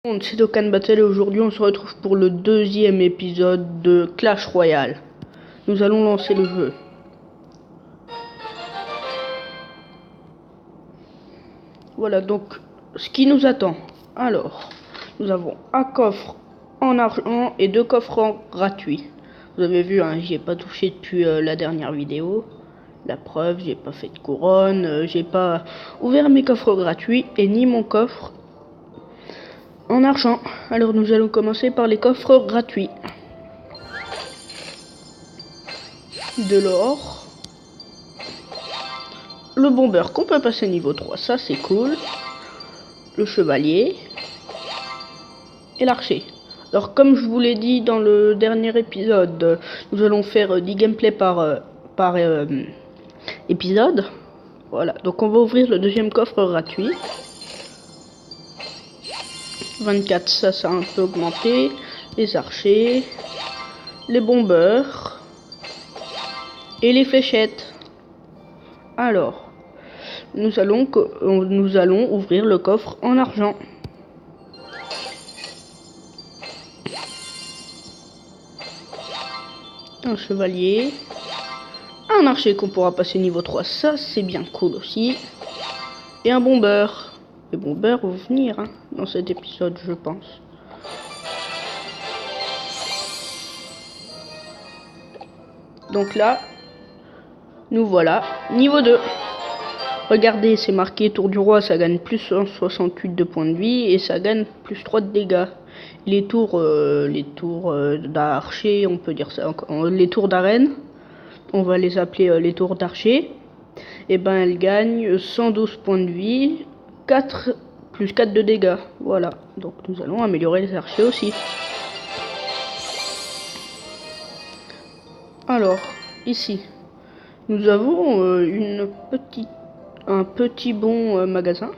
C'est Dokkan Battle et aujourd'hui on se retrouve pour le deuxième épisode de Clash Royale. Nous allons lancer le jeu. Voilà donc ce qui nous attend. Alors, nous avons un coffre en argent et deux coffres en gratuit. Vous avez vu, hein, j'y ai pas touché depuis la dernière vidéo. La preuve, j'ai pas fait de couronne, j'ai pas ouvert mes coffres gratuits et ni mon coffre en argent. Alors nous allons commencer par les coffres gratuits. De l'or. Le bomber qu'on peut passer niveau 3, ça c'est cool. Le chevalier. Et l'archer. Alors comme je vous l'ai dit dans le dernier épisode, nous allons faire 10 gameplays par épisode. Voilà, donc on va ouvrir le deuxième coffre gratuit. 24, ça a un peu augmenté. Les archers. Les bombers. Et les fléchettes. Alors, nous allons ouvrir le coffre en argent. Un chevalier. Un archer qu'on pourra passer niveau 3, ça c'est bien cool aussi. Et un bomber. Les bombers vont venir dans cet épisode, je pense. Donc là, nous voilà, niveau 2. Regardez, c'est marqué tour du roi, ça gagne plus 168 de points de vie et ça gagne plus 3 de dégâts. Les tours d'archer, on peut dire ça, les tours d'arène, on va les appeler les tours d'archer. Et ben elles gagnent 112 points de vie, plus 4 de dégâts. Voilà, donc nous allons améliorer les archers aussi. Alors, ici, nous avons un petit bon magasin.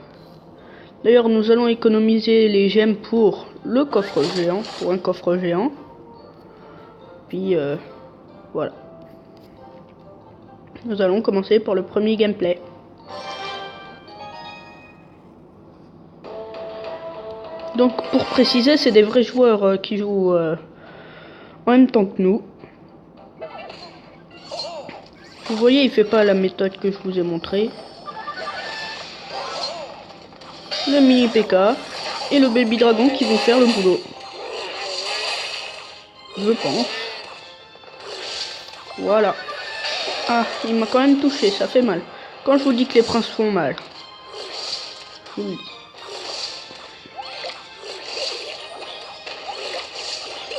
D'ailleurs, nous allons économiser les gemmes pour le coffre géant, pour un coffre géant. Puis, voilà. Nous allons commencer par le premier gameplay. Donc, pour préciser, c'est des vrais joueurs qui jouent en même temps que nous. Vous voyez, il fait pas la méthode que je vous ai montrée. Le mini PK et le baby dragon qui vont faire le boulot. Je pense. Voilà. Ah, il m'a quand même touché, ça fait mal. Quand je vous dis que les princes font mal. Je vous le dis.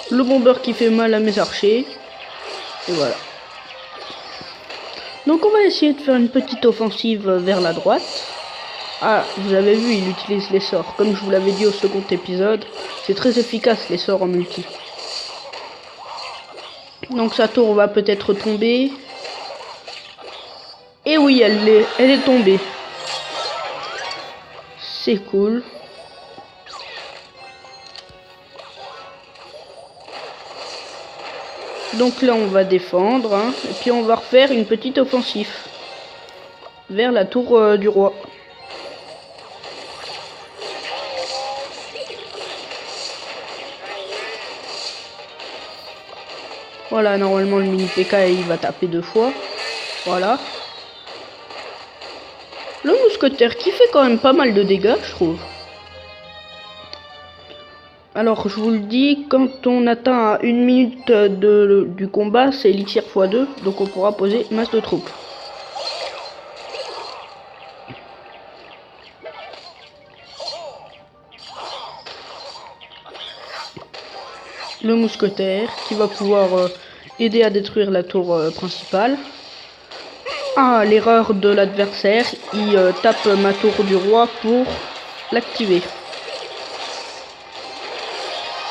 Le bomber qui fait mal à mes archers. Et voilà. Donc on va essayer de faire une petite offensive vers la droite. Ah, vous avez vu, il utilise les sorts. Comme je vous l'avais dit au second épisode, c'est très efficace les sorts en multi. Donc sa tour va peut-être tomber. Et oui, elle est tombée. C'est cool. Donc là, on va défendre. Et puis on va refaire une petite offensive vers la tour du roi. Voilà, normalement le mini PK il va taper 2 fois. Voilà. Le mousquetaire qui fait quand même pas mal de dégâts, je trouve. Alors, je vous le dis, quand on atteint à 1 minute du combat, c'est élixir x2, donc on pourra poser masse de troupes. Le mousquetaire qui va pouvoir aider à détruire la tour principale. Ah, l'erreur de l'adversaire, il tape ma tour du roi pour l'activer.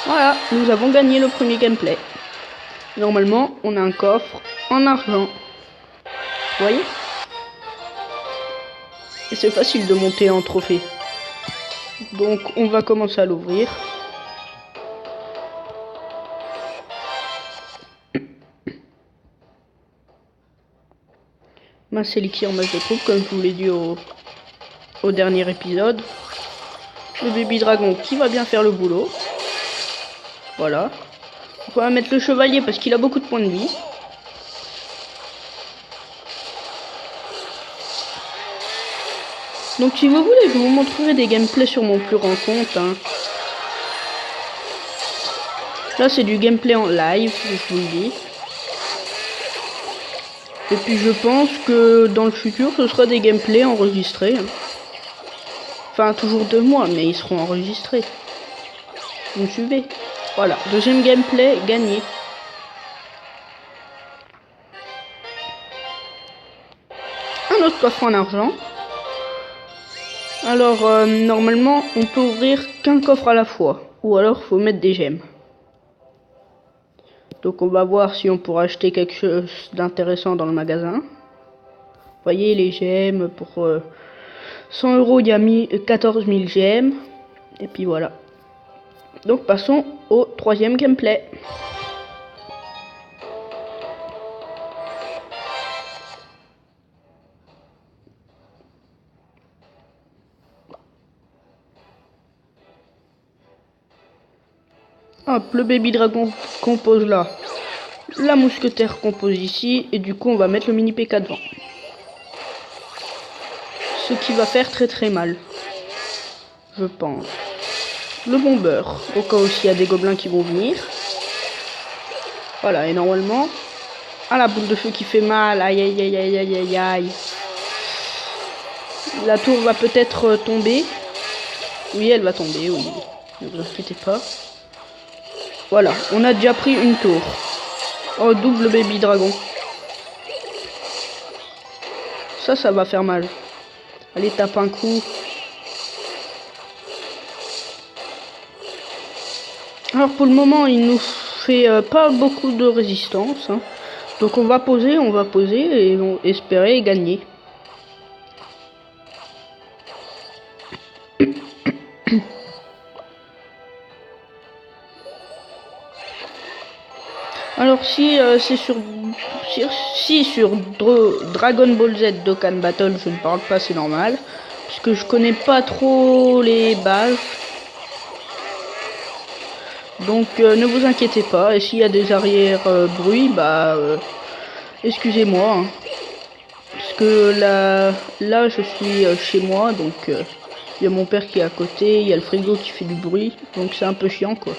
Voilà, nous avons gagné le premier gameplay. Normalement, on a un coffre en argent. Vous voyez? Et c'est facile de monter en trophée. Donc, on va commencer à l'ouvrir. Masse élixir, masse de troupes, comme je vous l'ai dit au dernier épisode. Le baby dragon qui va bien faire le boulot. Voilà. On va mettre le chevalier parce qu'il a beaucoup de points de vie. Donc si vous voulez, je vous montrerai des gameplays sur mon plus grand compte. Hein. Là c'est du gameplay en live, je vous le dis. Et puis je pense que dans le futur ce sera des gameplays enregistrés. Hein. Enfin toujours de moi, mais ils seront enregistrés. Vous me suivez? Voilà, deuxième gameplay gagné. Un autre coffre en argent. Alors normalement on peut ouvrir qu'un coffre à la fois. Ou alors faut mettre des gemmes. Donc on va voir si on pourra acheter quelque chose d'intéressant dans le magasin. Vous voyez les gemmes pour 100 €, il y a 14 000 gemmes. Et puis voilà. Donc passons au troisième gameplay. Hop, le baby dragon compose là. La mousquetaire compose ici. Et du coup on va mettre le mini P4 devant. Ce qui va faire très mal. Je pense. Le bomber. Au cas où il y a des gobelins qui vont venir. Voilà, et normalement... Ah, la boule de feu qui fait mal. Aïe aïe aïe aïe aïe aïe aïe. La tour va peut-être tomber. Oui, elle va tomber, oui. Ne vous inquiétez pas. Voilà, on a déjà pris une tour. Oh, double baby dragon. Ça va faire mal. Allez, tape un coup. Alors pour le moment, il nous fait pas beaucoup de résistance. Hein. Donc on va poser et on espérer gagner. Alors si c'est sur Dragon Ball Z Dokkan Battle je ne parle pas, c'est normal, puisque je connais pas trop les bases. Donc ne vous inquiétez pas, et s'il y a des arrières bruits, excusez-moi. Hein. Parce que là je suis chez moi, donc il y a mon père qui est à côté, il y a le frigo qui fait du bruit, donc c'est un peu chiant quoi,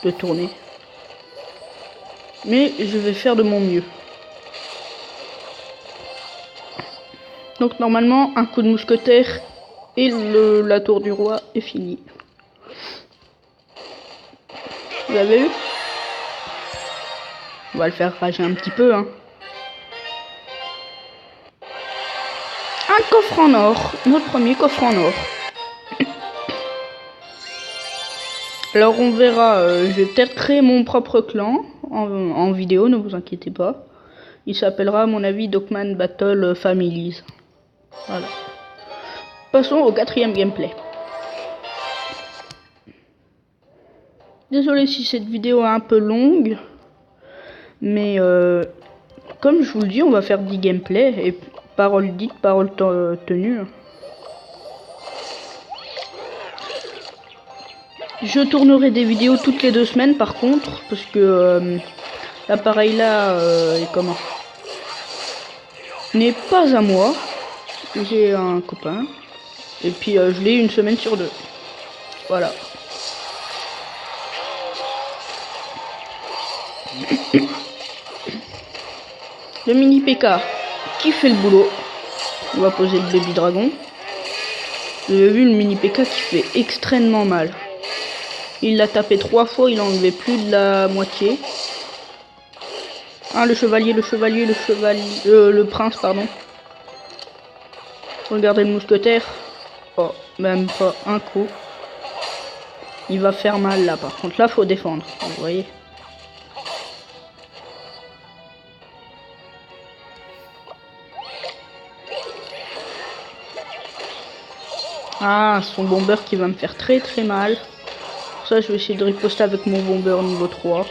de tourner. Mais je vais faire de mon mieux. Donc normalement, un coup de mousquetaire et la tour du roi est fini. Vous avez vu? On va le faire rager un petit peu. Hein. Un coffre en or. Notre premier coffre en or. Alors on verra, je vais peut-être créer mon propre clan en vidéo, ne vous inquiétez pas. Il s'appellera à mon avis Dokkan Battle Families. Voilà. Passons au quatrième gameplay. Désolé si cette vidéo est un peu longue. Mais comme je vous le dis, on va faire 10 gameplays. Et parole dite, parole tenue. Je tournerai des vidéos toutes les 2 semaines par contre. Parce que l'appareil là est comment, n'est pas à moi. J'ai un copain. Et puis je l'ai 1 semaine sur 2. Voilà. Le mini PK qui fait le boulot. On va poser le baby dragon. Vous avez vu le mini PK qui fait extrêmement mal. Il l'a tapé 3 fois, il a enlevé plus de la moitié. Ah, le prince, pardon. Regardez le mousquetaire. Oh, même pas un coup. Il va faire mal là, par contre. Là, faut défendre, vous voyez. Ah, son bomber qui va me faire très mal. Pour ça, je vais essayer de riposter avec mon bomber niveau 3.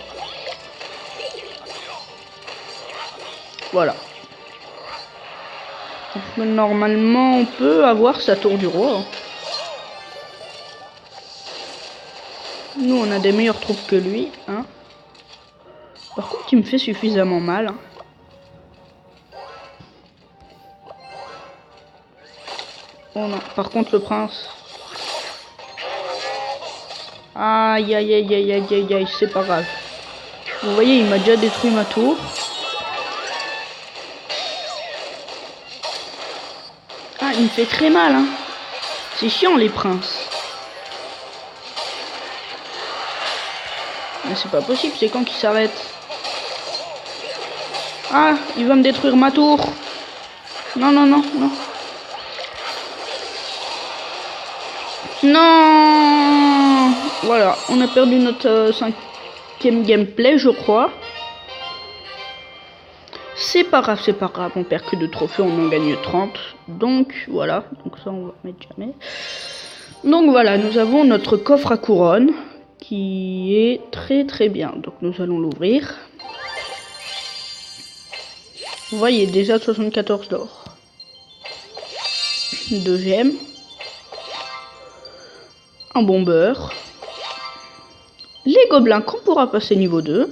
Voilà. Donc, normalement, on peut avoir sa tour du roi. Nous, on a des meilleures troupes que lui. Hein. Par contre, il me fait suffisamment mal. Hein. Oh non, par contre, le prince... Aïe, aïe, aïe, aïe, aïe, aïe, aïe, c'est pas grave. Vous voyez, il m'a déjà détruit ma tour. Ah, il me fait très mal, hein. C'est chiant, les princes. Mais c'est pas possible, c'est quand qu'il s'arrête? Ah, il va me détruire ma tour. Non, non, non, non. Non. Voilà, on a perdu notre cinquième gameplay, je crois. C'est pas grave, on perd que 2 trophées, on en gagne 30. Donc voilà, donc ça on va mettre jamais. Donc voilà, nous avons notre coffre à couronne qui est très très bien. Donc nous allons l'ouvrir. Vous voyez déjà 74 d'or. 2 gemmes. Un bombeur. Les gobelins qu'on pourra passer niveau 2.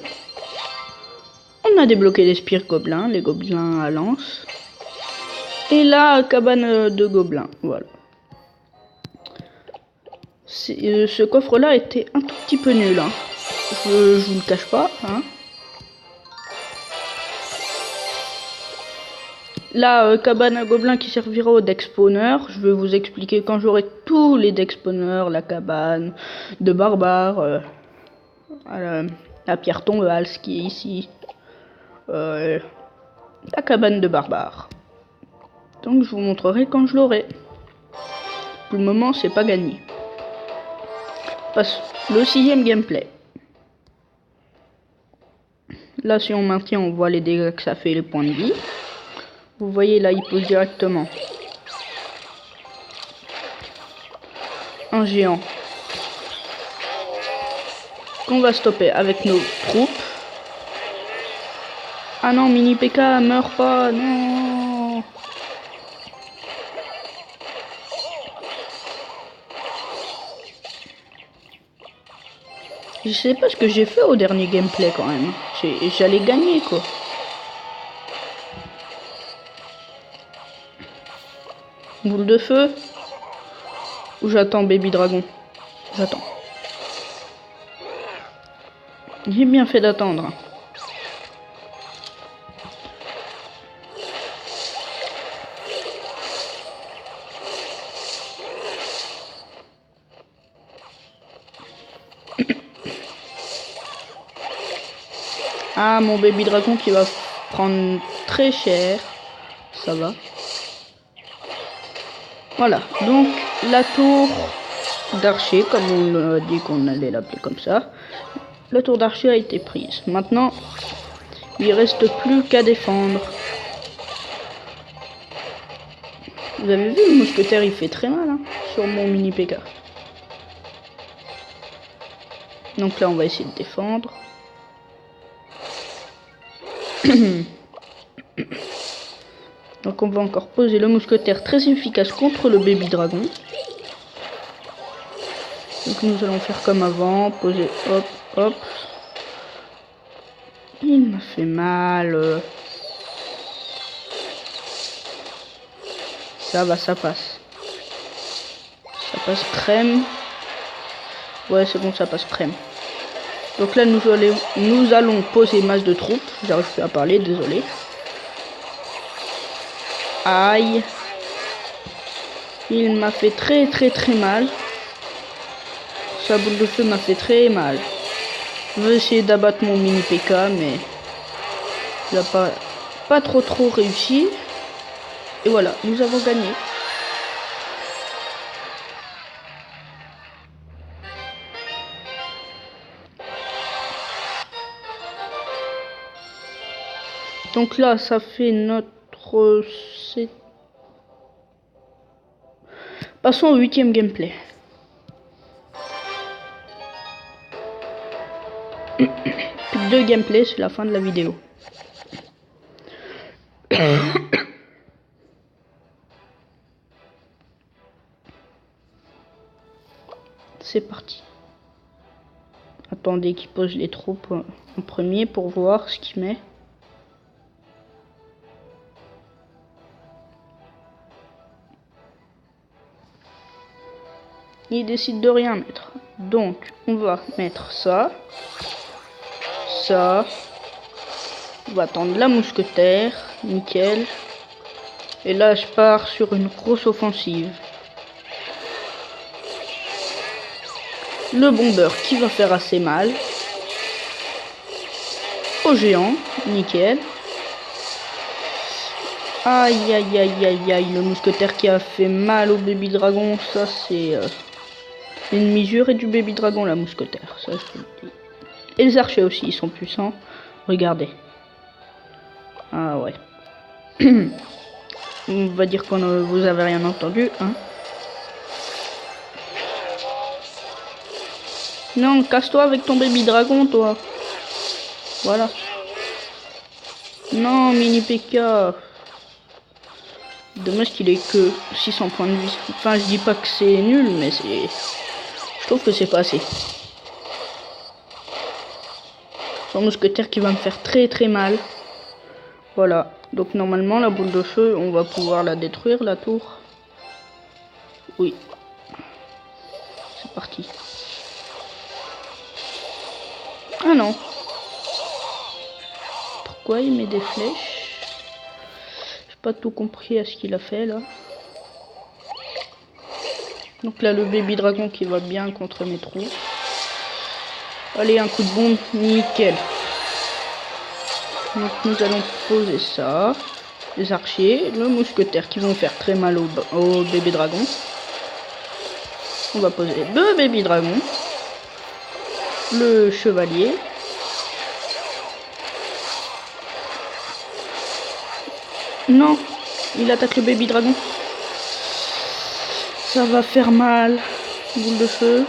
On a débloqué les spires gobelins, les gobelins à lance. Et la cabane de gobelins, voilà. Ce coffre-là était un tout petit peu nul, hein. Je vous le cache pas, hein. La cabane à gobelins qui servira au deck spawner, je vais vous expliquer quand j'aurai tous les deck spawners, la cabane de barbares, la pierre tombale qui est ici, la cabane de barbares. Donc je vous montrerai quand je l'aurai. Pour le moment, c'est pas gagné. Passe le 6e gameplay. Là, si on maintient, on voit les dégâts que ça fait, les points de vie. Vous voyez, là, il pose directement un géant qu'on va stopper avec nos troupes. Ah non, Mini PK, meurs pas, non. Je sais pas ce que j'ai fait au dernier gameplay quand même. J'allais gagner quoi. Boule de feu. Ou j'attends Baby Dragon. J'attends. J'ai bien fait d'attendre. Ah, mon Baby Dragon qui va prendre très cher. Ça va. Voilà, donc la tour d'archer, comme on a dit qu'on allait l'appeler comme ça, la tour d'archer a été prise. Maintenant, il reste plus qu'à défendre. Vous avez vu, le mousquetaire il fait très mal hein, sur mon mini PK. Donc là, on va essayer de défendre. Donc on va encore poser le mousquetaire très efficace contre le baby dragon. Donc nous allons faire comme avant, poser hop, hop. Il m'a fait mal. Ça va, ça passe. Ça passe crème. Ouais, c'est bon, ça passe crème. Donc là, nous allons poser masse de troupes. J'arrive plus à parler, désolé. Aïe. Il m'a fait très mal. Sa boule de feu m'a fait très mal. Je vais essayer d'abattre mon mini PK, mais il n'a pas trop réussi. Et voilà, nous avons gagné. Donc là, ça fait notre... Passons au 8e gameplay. Plus que 2 gameplays, c'est la fin de la vidéo. C'est parti. Attendez qu'il pose les troupes en premier pour voir ce qu'il met. Il décide de rien mettre. Donc, on va mettre ça. Ça. On va attendre la mousquetaire. Nickel. Et là, je pars sur une grosse offensive. Le bombeur qui va faire assez mal. Au géant. Nickel. Aïe aïe aïe aïe aïe. Le mousquetaire qui a fait mal au baby dragon. Ça, c'est l'ennemi juré du baby dragon, la mousquetaire. Ça, je vous le dis. Et les archers aussi, ils sont puissants. Regardez. Ah ouais. On va dire qu'on vous avez rien entendu, hein. Non, casse-toi avec ton baby dragon, toi. Voilà. Non, mini PK. Dommage qu'il ait que 600 points de vie. Enfin, je dis pas que c'est nul, mais c'est... Je trouve que c'est pas assez. Son mousquetaire qui va me faire très très mal. Voilà. Donc normalement, la boule de feu, on va pouvoir la détruire, la tour. Oui. C'est parti. Ah non. Pourquoi il met des flèches? J'ai pas tout compris à ce qu'il a fait là. Donc là, le baby dragon qui va bien contre mes trous. Allez, un coup de bombe, nickel. Donc nous allons poser ça. Les archers, le mousquetaire qui vont faire très mal au bébé dragon. On va poser le baby dragon. Le chevalier. Non, il attaque le baby dragon. Ça va faire mal. Boule de feu.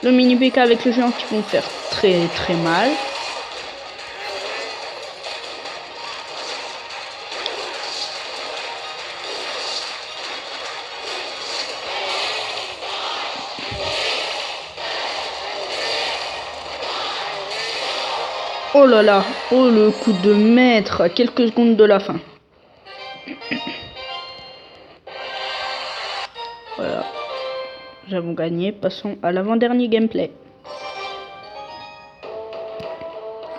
Le mini PK avec le géant qui vont faire très très mal. Oh là là, oh le coup de maître à quelques secondes de la fin. Voilà, nous avons gagné. Passons à l'avant-dernier gameplay.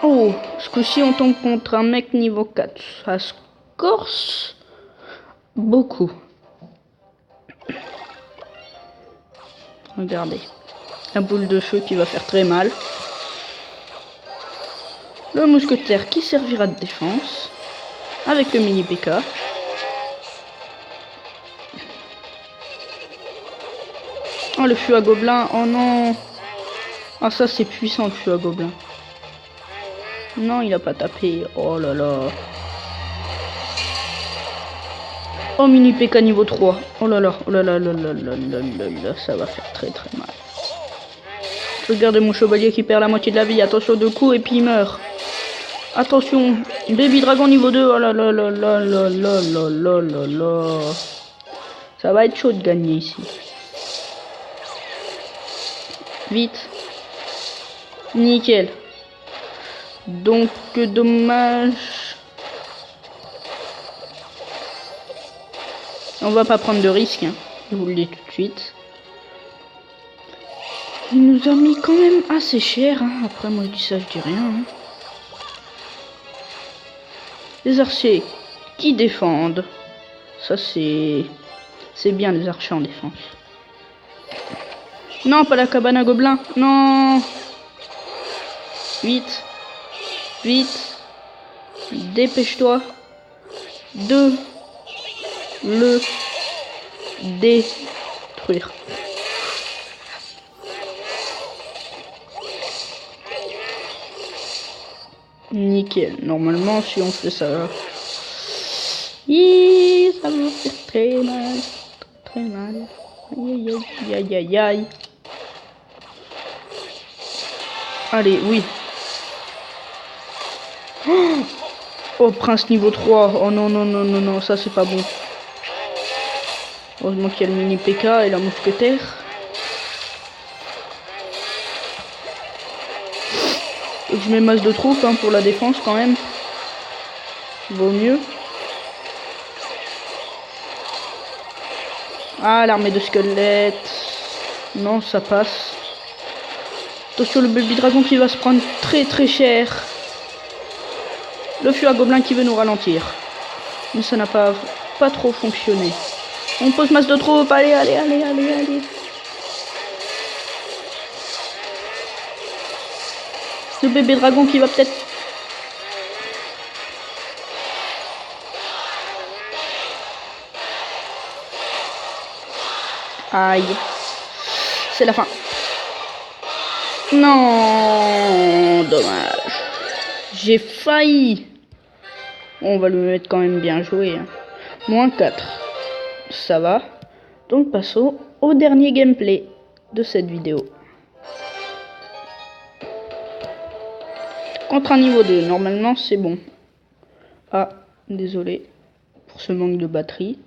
Oh, ce coup-ci on tombe contre un mec niveau 4. Ça se corse beaucoup. Regardez, la boule de feu qui va faire très mal. Le mousquetaire qui servira de défense. Avec le mini PK. Oh le feu à gobelin, oh non. Ah ça c'est puissant le feu à gobelin. Non il a pas tapé, oh là là. Oh mini PK niveau 3. Oh là là, oh là là là là là là là là, ça va faire très très mal. Regardez mon chevalier qui perd la moitié de la vie, attention 2 coups et puis il meurt. Attention, baby dragon niveau 2, oh là là là là là là là là là là. Ça va être chaud de gagner ici. Vite. Nickel. Donc, dommage. On va pas prendre de risque, hein. Je vous le dis tout de suite. Il nous a mis quand même assez cher, hein. Après, moi je dis ça, je dis rien. Hein. Les archers qui défendent. Ça, c'est bien, les archers en défense. Non, pas la cabane à gobelins. Non. Vite. Vite. Dépêche-toi. De le détruire. Nickel. Normalement, si on fait ça... ça va faire très mal. Très mal. Aïe, aïe, aïe, aïe, aïe. Allez, oui. Oh, Oh, prince niveau 3. Oh non, non, non, non, non, ça c'est pas bon. Heureusement qu'il y a le mini PK et la mousquetaire. Donc, je mets masse de troupes hein, pour la défense quand même. Vaut mieux. Ah, l'armée de squelettes. Non, ça passe. Attention, le baby dragon qui va se prendre très très cher. Le feu à gobelin qui veut nous ralentir. Mais ça n'a pas trop fonctionné. On pose masse de troupes. Allez, allez, allez, allez, allez. Le bébé dragon qui va peut-être... Aïe. C'est la fin. Non, dommage. J'ai failli. On va le mettre quand même bien joué. Hein. Moins 4. Ça va. Donc passons au dernier gameplay de cette vidéo. Contre un niveau 2, normalement c'est bon. Ah, désolé pour ce manque de batterie.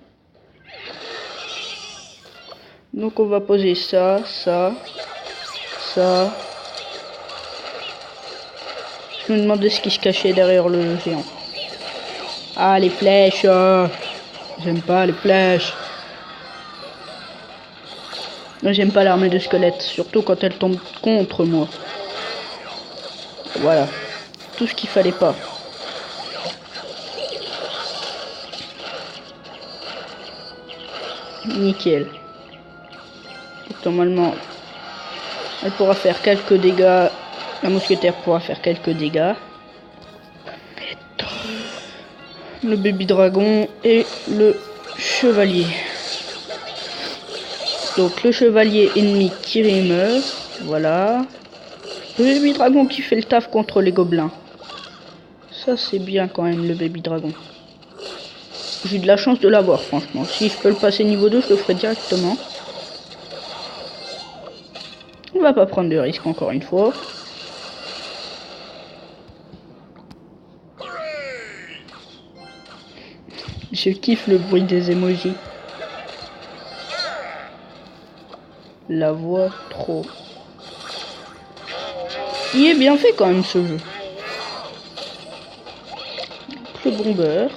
Donc on va poser ça, ça, ça. Je me demandais ce qui se cachait derrière le géant. Ah, les flèches. J'aime pas les flèches. J'aime pas l'armée de squelettes, surtout quand elle tombe contre moi. Voilà. Tout ce qu'il fallait pas. Nickel. Donc, normalement, elle pourra faire quelques dégâts. La mousquetaire pourra faire quelques dégâts. Le baby dragon et le chevalier. Donc le chevalier ennemi tire et meurt. Voilà. Le baby dragon qui fait le taf contre les gobelins. Ça c'est bien quand même le baby dragon. J'ai de la chance de l'avoir franchement. Si je peux le passer niveau 2, je le ferai directement. On va pas prendre de risque encore une fois. Je kiffe le bruit des emojis. La voix trop. Il est bien fait quand même ce jeu. Le bomber.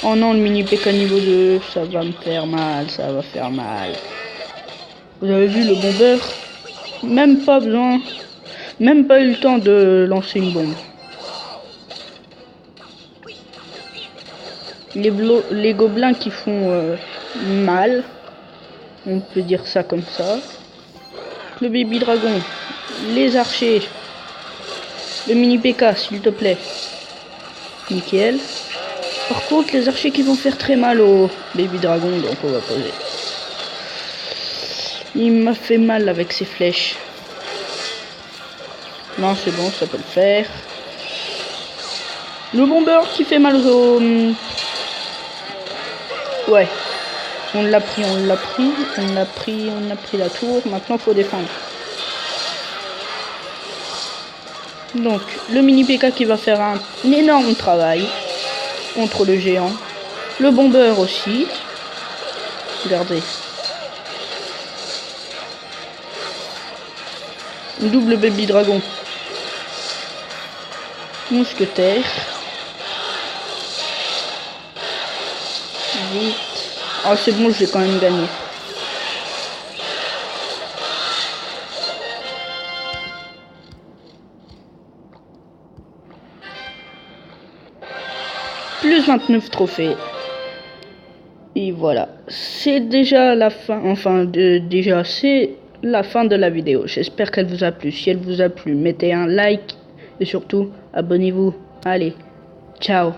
Oh non, le mini PK niveau 2, ça va me faire mal, ça va faire mal. Vous avez vu le bomber? Même pas besoin, même pas eu le temps de lancer une bombe. Les gobelins qui font mal, on peut dire ça comme ça. Le baby dragon, les archers, le mini PK s'il te plaît. Nickel. Par contre, les archers qui vont faire très mal au baby dragon, donc on va poser. Il m'a fait mal avec ses flèches. Non, c'est bon, ça peut le faire. Le bomber qui fait mal au... Ouais. On l'a pris, on l'a pris, on a pris la tour. Maintenant, faut défendre. Donc, le mini PK qui va faire un énorme travail contre le géant. Le bomber aussi. Regardez. Double baby dragon. Mousquetaire. Vite. Ah, c'est bon, j'ai quand même gagné. Plus 29 trophées. Et voilà. C'est déjà la fin. Enfin, déjà, c'est la fin de la vidéo. J'espère qu'elle vous a plu. Si elle vous a plu, mettez un like. Et surtout, abonnez-vous. Allez, ciao.